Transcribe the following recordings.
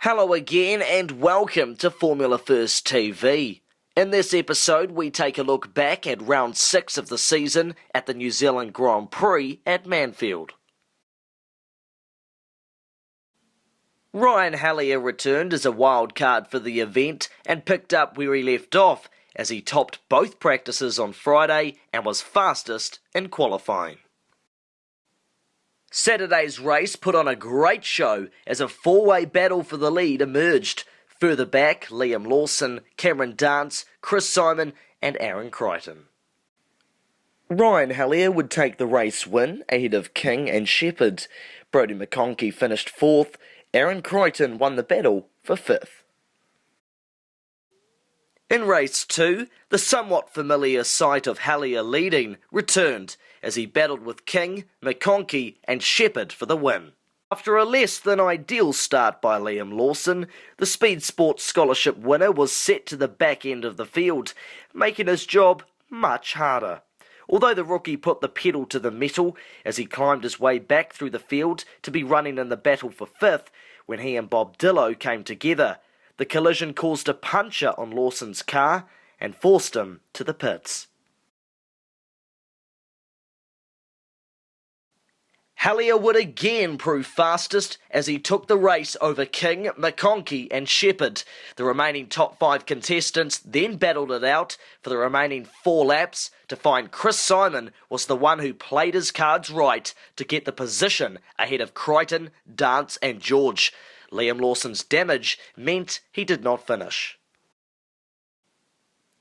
Hello again and welcome to Formula First TV. In this episode we take a look back at round 6 of the season at the New Zealand Grand Prix at Manfield. Ryan Hallier returned as a wild card for the event and picked up where he left off as he topped both practices on Friday and was fastest in qualifying. Saturday's race put on a great show as a four-way battle for the lead emerged. Further back, Liam Lawson, Cameron Dance, Chris Simon and Aaron Crichton. Ryan Hallier would take the race win ahead of King and Shepherd. Brodie McConkie finished 4th. Aaron Crichton won the battle for 5th. In race 2, the somewhat familiar sight of Hallier leading returned as he battled with King, McConkie and Shepherd for the win. After a less than ideal start by Liam Lawson, the Speed Sports Scholarship winner was set to the back end of the field, making his job much harder. Although the rookie put the pedal to the metal as he climbed his way back through the field to be running in the battle for 5th when he and Bob Dillow came together, the collision caused a puncture on Lawson's car and forced him to the pits. Hallier would again prove fastest as he took the race over King, McConkie and Shepherd. The remaining top 5 contestants then battled it out for the remaining 4 laps to find Chris Simon was the one who played his cards right to get the position ahead of Crichton, Dance and George. Liam Lawson's damage meant he did not finish.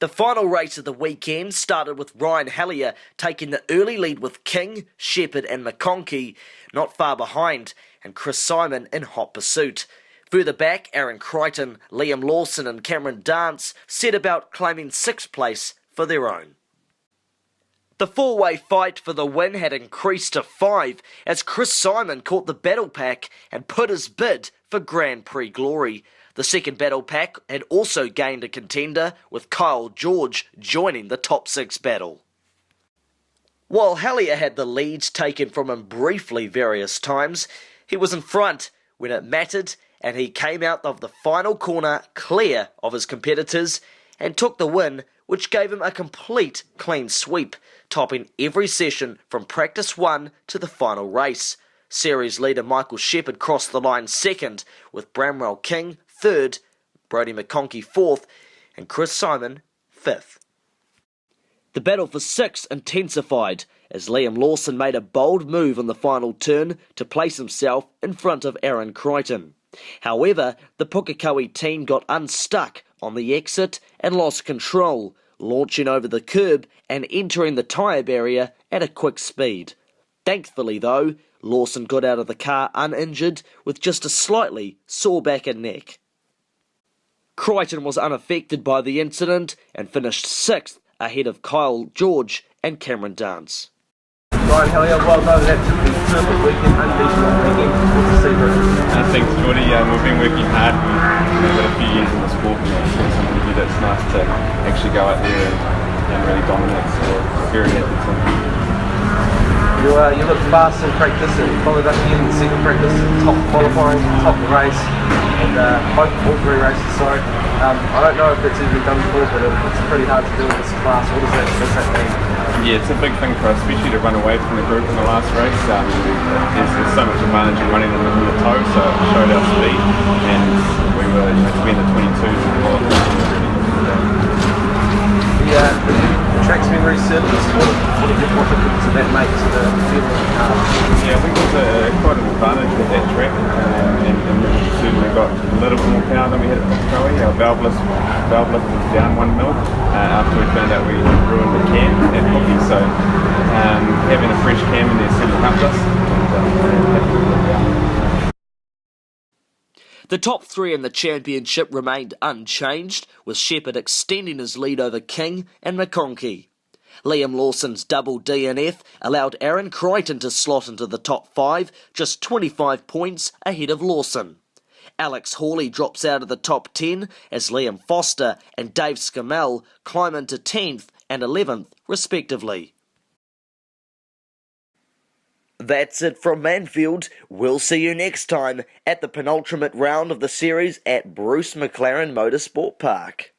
The final race of the weekend started with Ryan Hallier taking the early lead with King, Shepherd and McConkie not far behind, and Chris Simon in hot pursuit. Further back, Aaron Crichton, Liam Lawson and Cameron Dance set about claiming 6th place for their own. The four-way fight for the win had increased to 5 as Chris Simon caught the battle pack and put his bid for Grand Prix glory. The second battle pack had also gained a contender, with Kyle George joining the top 6 battle. While Hallier had the lead taken from him briefly various times, he was in front when it mattered, and he came out of the final corner clear of his competitors and took the win, which gave him a complete clean sweep, topping every session from practice 1 to the final race. Series leader Michael Shepherd crossed the line 2nd, with Bramwell King 3rd, Brodie McConkie 4th, and Chris Simon 5th. The battle for 6th intensified as Liam Lawson made a bold move on the final turn to place himself in front of Aaron Crichton. However, the Pukekohe team got unstuck on the exit and lost control, launching over the curb and entering the tyre barrier at a quick speed. Thankfully though, Lawson got out of the car uninjured with just a slightly sore back and neck. Crichton was unaffected by the incident and finished 6th ahead of Kyle George and Cameron Dance. Ryan Hallier, well done, absolutely perfect weekend, unbeatable weekend. What's the secret? Thanks, Jordy. We've been working hard. We've got a few years in the sport, and it's something new that's nice to actually go out there and really dominate. So very happy to. You look fast in practice and followed up again in the second practice, top qualifying, top the race, and all 3 races, sorry. I don't know if that's ever been done before, but it's pretty hard to do in this class. What does that mean? Yeah, it's a big thing for us, especially to run away from the group in the last race. There's so much advantage in running in the toe, so it showed our speed, and we were to be in the 22s and qualifying. The track's been resurfaced. What difference does that make to the field of the car? Yeah, I think there's quite an advantage with that track, and we've certainly got a little bit more power than we had at Pukekohe. Our valve lift was down 1 mil after we found out we ruined the cam at Puke, so having a fresh cam in there certainly helped us. The top 3 in the championship remained unchanged, with Shepherd extending his lead over King and McConkie. Liam Lawson's double DNF allowed Aaron Crichton to slot into the top 5, just 25 points ahead of Lawson. Alex Hawley drops out of the top 10 as Liam Foster and Dave Scammell climb into 10th and 11th respectively. That's it from Manfield. We'll see you next time at the penultimate round of the series at Bruce McLaren Motorsport Park.